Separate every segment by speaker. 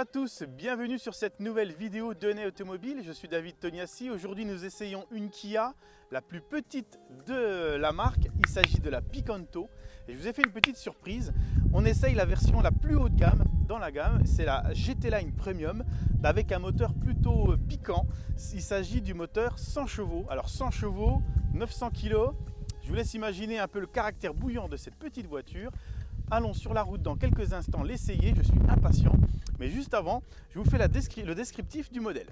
Speaker 1: à tous, bienvenue sur cette nouvelle vidéo Données Automobile. Je suis David Tognassi. Aujourd'hui nous essayons une Kia, la plus petite de la marque. Il s'agit de la Picanto et je vous ai fait une petite surprise. On essaye la version la plus haut de gamme dans la gamme, c'est la GT Line Premium avec un moteur plutôt piquant. Il s'agit du moteur 100 chevaux. Alors 100 chevaux, 900 kg. Je vous laisse imaginer un peu le caractère bouillant de cette petite voiture. Allons sur la route dans quelques instants l'essayer, je suis impatient. Mais juste avant, je vous fais le descriptif du modèle.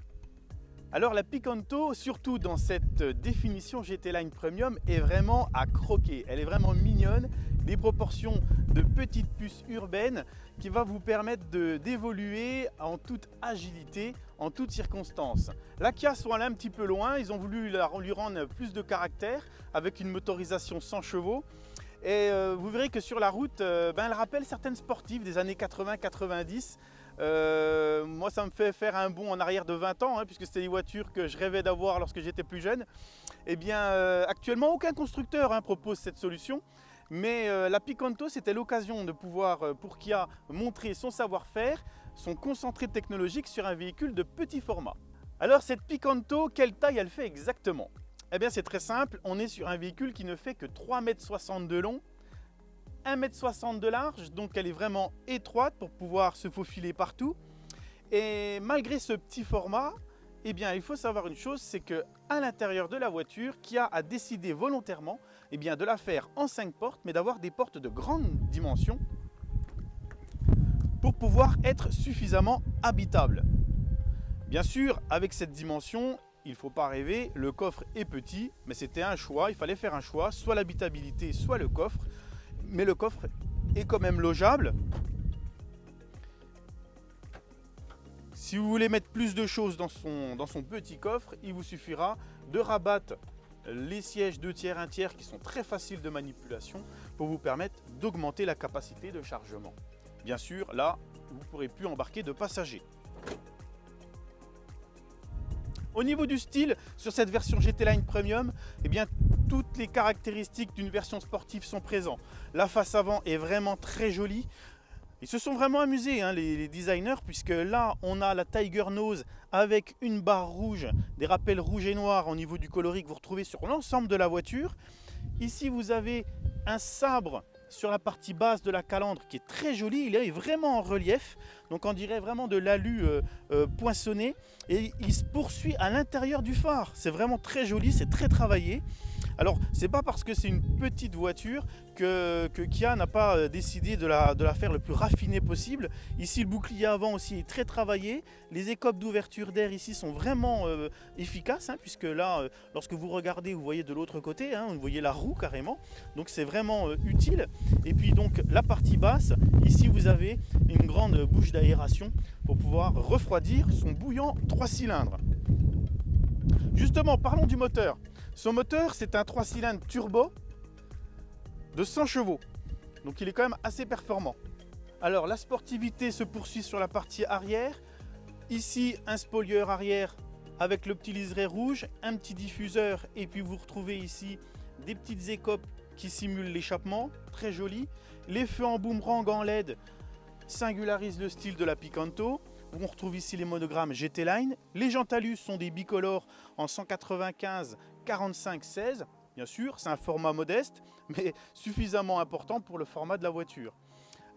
Speaker 1: Alors la Picanto, surtout dans cette définition GT Line Premium, est vraiment à croquer. Elle est vraiment mignonne, des proportions de petite puce urbaine qui va vous permettre d'évoluer en toute agilité, en toutes circonstances. La Kia sont allés un petit peu loin, ils ont voulu lui rendre plus de caractère avec une motorisation 100 chevaux. Et vous verrez que sur la route, elle rappelle certaines sportives des années 80-90. Moi, ça me fait faire un bond en arrière de 20 ans, puisque c'était des voitures que je rêvais d'avoir lorsque j'étais plus jeune. Eh bien, actuellement, aucun constructeur propose cette solution. Mais la Picanto, c'était l'occasion de pouvoir, pour Kia, montrer son savoir-faire, son concentré technologique sur un véhicule de petit format. Alors, cette Picanto, quelle taille elle fait exactement ? Eh bien c'est très simple, on est sur un véhicule qui ne fait que 3,60 m de long, 1,60 m de large, donc elle est vraiment étroite pour pouvoir se faufiler partout. Et malgré ce petit format, eh bien il faut savoir une chose, c'est qu'à l'intérieur de la voiture, Kia a décidé volontairement de la faire en 5 portes, mais d'avoir des portes de grande dimension pour pouvoir être suffisamment habitable. Bien sûr, avec cette dimension, il ne faut pas rêver, le coffre est petit, mais c'était un choix, il fallait faire un choix, soit l'habitabilité, soit le coffre. Mais le coffre est quand même logeable. Si vous voulez mettre plus de choses dans son petit coffre, il vous suffira de rabattre les sièges 2 tiers, 1 tiers qui sont très faciles de manipulation pour vous permettre d'augmenter la capacité de chargement. Bien sûr, là, vous ne pourrez plus embarquer de passagers. Au niveau du style, sur cette version GT Line Premium, toutes les caractéristiques d'une version sportive sont présentes. La face avant est vraiment très jolie. Ils se sont vraiment amusés, les designers, puisque là, on a la Tiger Nose avec une barre rouge, des rappels rouges et noirs au niveau du coloris que vous retrouvez sur l'ensemble de la voiture. Ici, vous avez un sabre sur la partie basse de la calandre qui est très joli, il est vraiment en relief, donc on dirait vraiment de l'alu poinçonné, et il se poursuit à l'intérieur du phare. C'est vraiment très joli, c'est très travaillé. Alors c'est pas parce que c'est une petite voiture que Kia n'a pas décidé de la faire le plus raffiné possible. Ici le bouclier avant aussi est très travaillé, les écopes d'ouverture d'air ici sont vraiment efficaces, puisque là lorsque vous regardez vous voyez de l'autre côté, vous voyez la roue carrément, donc c'est vraiment utile. Et puis donc la partie basse, ici vous avez une grande bouche d'aération pour pouvoir refroidir son bouillant 3 cylindres. Justement, parlons du moteur. Son moteur, c'est un 3 cylindres turbo de 100 chevaux. Donc il est quand même assez performant. Alors la sportivité se poursuit sur la partie arrière. Ici, un spoiler arrière avec le petit liseré rouge, un petit diffuseur, et puis vous retrouvez ici des petites écopes qui simulent l'échappement, très joli. Les feux en boomerang en LED singularisent le style de la Picanto. On retrouve ici les monogrammes GT Line. Les jantes alus sont des bicolores en 195 45 16. Bien sûr, c'est un format modeste, mais suffisamment important pour le format de la voiture.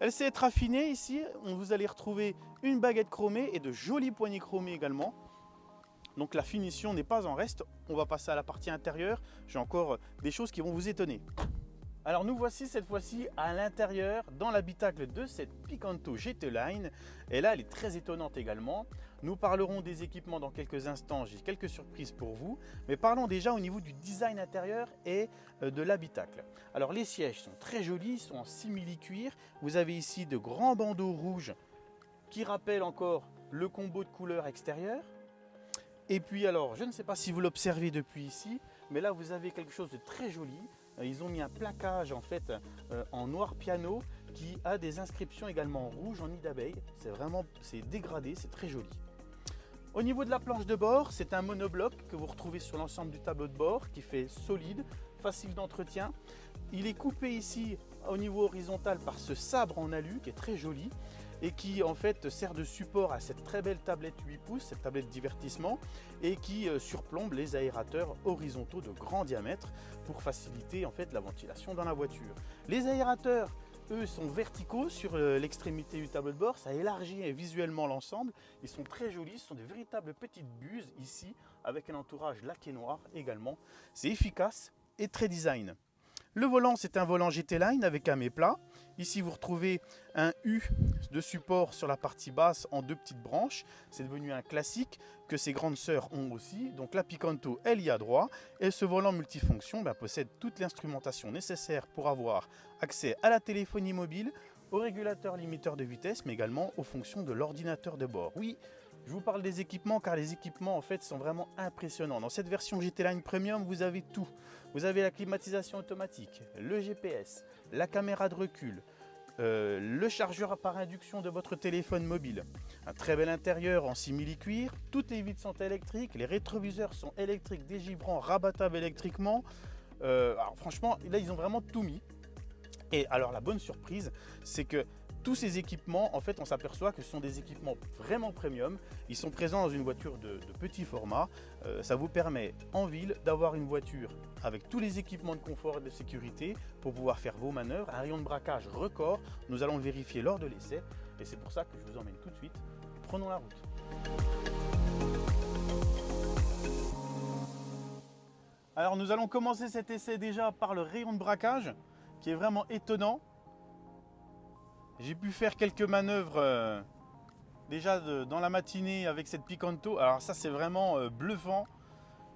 Speaker 1: Elle sait être raffinée ici. Vous allez retrouver une baguette chromée et de jolies poignées chromées également. Donc la finition n'est pas en reste. On va passer à la partie intérieure. J'ai encore des choses qui vont vous étonner. Alors nous voici cette fois-ci à l'intérieur, dans l'habitacle de cette Picanto GT Line. Et là, elle est très étonnante également. Nous parlerons des équipements dans quelques instants, j'ai quelques surprises pour vous. Mais parlons déjà au niveau du design intérieur et de l'habitacle. Alors les sièges sont très jolis, ils sont en simili-cuir. Vous avez ici de grands bandeaux rouges qui rappellent encore le combo de couleurs extérieures. Et puis alors, je ne sais pas si vous l'observez depuis ici, mais là vous avez quelque chose de très joli. Ils ont mis un plaquage en fait en noir piano qui a des inscriptions également en rouge en nid d'abeille. C'est dégradé, c'est très joli. Au niveau de la planche de bord, c'est un monobloc que vous retrouvez sur l'ensemble du tableau de bord qui fait solide, facile d'entretien. Il est coupé ici au niveau horizontal par ce sabre en alu qui est très joli et qui en fait sert de support à cette très belle tablette 8 pouces, cette tablette divertissement, et qui surplombe les aérateurs horizontaux de grand diamètre pour faciliter en fait la ventilation dans la voiture. Les aérateurs, eux, sont verticaux sur l'extrémité du tableau de bord, ça élargit visuellement l'ensemble. Ils sont très jolis, ce sont des véritables petites buses ici, avec un entourage laqué noir également. C'est efficace et très design. Le volant, c'est un volant GT Line avec un plat. Ici, vous retrouvez un U de support sur la partie basse en 2 petites branches. C'est devenu un classique que ses grandes sœurs ont aussi. Donc la Picanto, elle y a droit. Et ce volant multifonction possède toute l'instrumentation nécessaire pour avoir accès à la téléphonie mobile, au régulateur limiteur de vitesse, mais également aux fonctions de l'ordinateur de bord. Oui, je vous parle des équipements car les équipements en fait sont vraiment impressionnants. Dans cette version GT Line Premium, vous avez tout. Vous avez la climatisation automatique, le GPS, la caméra de recul, le chargeur par induction de votre téléphone mobile, un très bel intérieur en simili-cuir, toutes les vitres sont électriques, les rétroviseurs sont électriques, dégivrants, rabattables électriquement. Alors franchement, là ils ont vraiment tout mis. Et alors la bonne surprise, c'est que tous ces équipements, en fait, on s'aperçoit que ce sont des équipements vraiment premium. Ils sont présents dans une voiture de petit format. Ça vous permet en ville d'avoir une voiture avec tous les équipements de confort et de sécurité pour pouvoir faire vos manœuvres. Un rayon de braquage record, nous allons le vérifier lors de l'essai. Et c'est pour ça que je vous emmène tout de suite. Prenons la route. Alors nous allons commencer cet essai déjà par le rayon de braquage qui est vraiment étonnant. J'ai pu faire quelques manœuvres déjà dans la matinée avec cette Picanto. Alors ça c'est vraiment bluffant.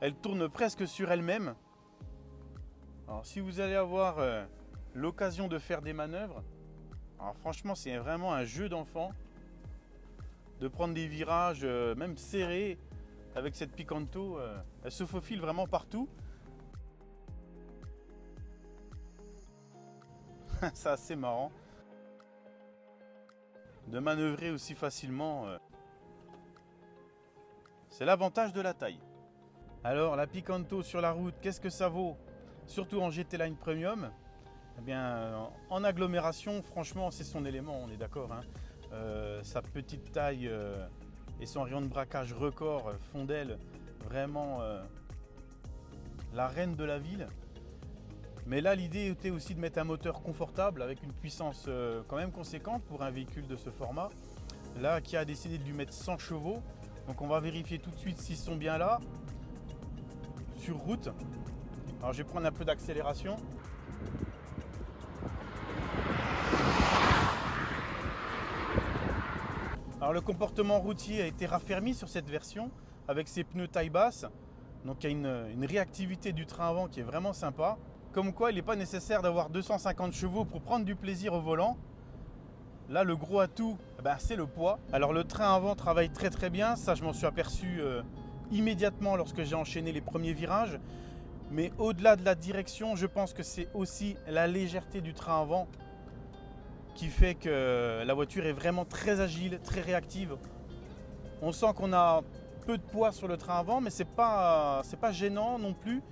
Speaker 1: Elle tourne presque sur elle-même. Alors si vous allez avoir l'occasion de faire des manœuvres, alors franchement c'est vraiment un jeu d'enfant de prendre des virages même serrés avec cette Picanto. Elle se faufile vraiment partout. C'est assez marrant de manœuvrer aussi facilement. C'est l'avantage de la taille. Alors la Picanto sur la route, qu'est-ce que ça vaut? Surtout en GT Line Premium. Eh bien, en agglomération, franchement, c'est son élément, on est d'accord. Sa petite taille et son rayon de braquage record font d'elle vraiment la reine de la ville. Mais là, l'idée était aussi de mettre un moteur confortable avec une puissance quand même conséquente pour un véhicule de ce format. Là, Kia a décidé de lui mettre 100 chevaux. Donc on va vérifier tout de suite s'ils sont bien là, sur route. Alors je vais prendre un peu d'accélération. Alors le comportement routier a été raffermi sur cette version avec ses pneus taille basse. Donc il y a une réactivité du train avant qui est vraiment sympa. Comme quoi, il n'est pas nécessaire d'avoir 250 chevaux pour prendre du plaisir au volant. Là, le gros atout, c'est le poids. Alors, le train avant travaille très très bien. Ça, je m'en suis aperçu immédiatement lorsque j'ai enchaîné les premiers virages. Mais au-delà de la direction, je pense que c'est aussi la légèreté du train avant qui fait que la voiture est vraiment très agile, très réactive. On sent qu'on a peu de poids sur le train avant, mais c'est pas gênant non plus.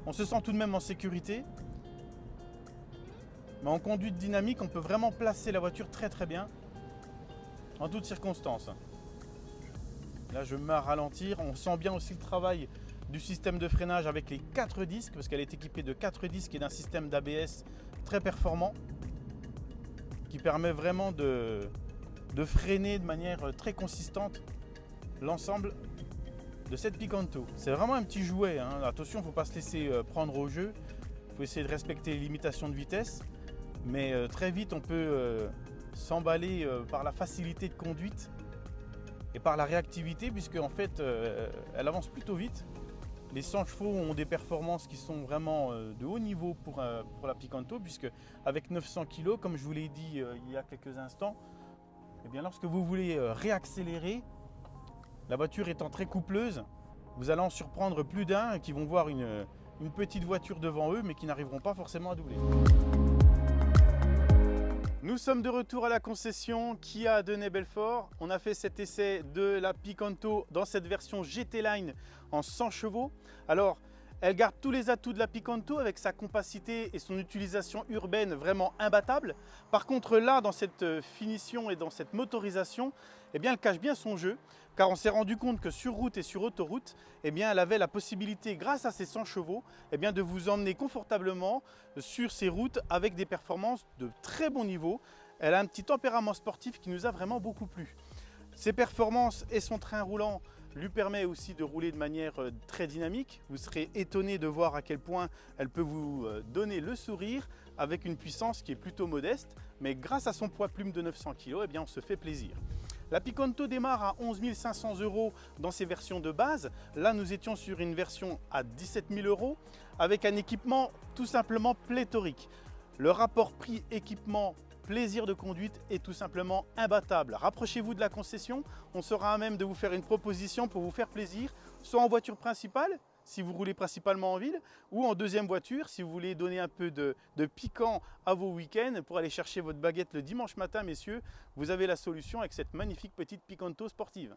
Speaker 1: On se sent tout de même en sécurité. Mais en conduite dynamique, on peut vraiment placer la voiture très très bien en toutes circonstances. Là, je me mets à ralentir. On sent bien aussi le travail du système de freinage avec les 4 disques, parce qu'elle est équipée de 4 disques et d'un système d'ABS très performant qui permet vraiment de freiner de manière très consistante l'ensemble de cette Picanto. C'est vraiment un petit jouet, hein. Attention, il ne faut pas se laisser prendre au jeu. Il faut essayer de respecter les limitations de vitesse. Mais très vite, on peut s'emballer par la facilité de conduite et par la réactivité, puisque en fait, elle avance plutôt vite. Les 100 chevaux ont des performances qui sont vraiment de haut niveau pour la Picanto, puisque avec 900 kg, comme je vous l'ai dit il y a quelques instants, eh bien, lorsque vous voulez réaccélérer, la voiture étant très coupleuse, vous allez en surprendre plus d'un qui vont voir une petite voiture devant eux, mais qui n'arriveront pas forcément à doubler. Nous sommes de retour à la concession Kia de Ney-Belfort. On a fait cet essai de la Picanto dans cette version GT Line en 100 chevaux. Alors, Elle garde tous les atouts de la Picanto avec sa compacité et son utilisation urbaine vraiment imbattable. Par contre là, dans cette finition et dans cette motorisation, eh bien, elle cache bien son jeu, car on s'est rendu compte que sur route et sur autoroute, eh bien, elle avait la possibilité, grâce à ses 100 chevaux, eh bien, de vous emmener confortablement sur ces routes avec des performances de très bon niveau. Elle a un petit tempérament sportif qui nous a vraiment beaucoup plu. Ses performances et son train roulant lui permet aussi de rouler de manière très dynamique. Vous serez étonné de voir à quel point elle peut vous donner le sourire avec une puissance qui est plutôt modeste, mais grâce à son poids plume de 900 kg, eh bien, on se fait plaisir. La Picanto démarre à 11 500 € dans ses versions de base. Là, nous étions sur une version à 17 000 € avec un équipement tout simplement pléthorique. Le rapport prix-équipement plaisir de conduite est tout simplement imbattable. Rapprochez-vous de la concession, on sera à même de vous faire une proposition pour vous faire plaisir, soit en voiture principale, si vous roulez principalement en ville, ou en deuxième voiture, si vous voulez donner un peu de piquant à vos week-ends pour aller chercher votre baguette le dimanche matin, messieurs, vous avez la solution avec cette magnifique petite Picanto sportive.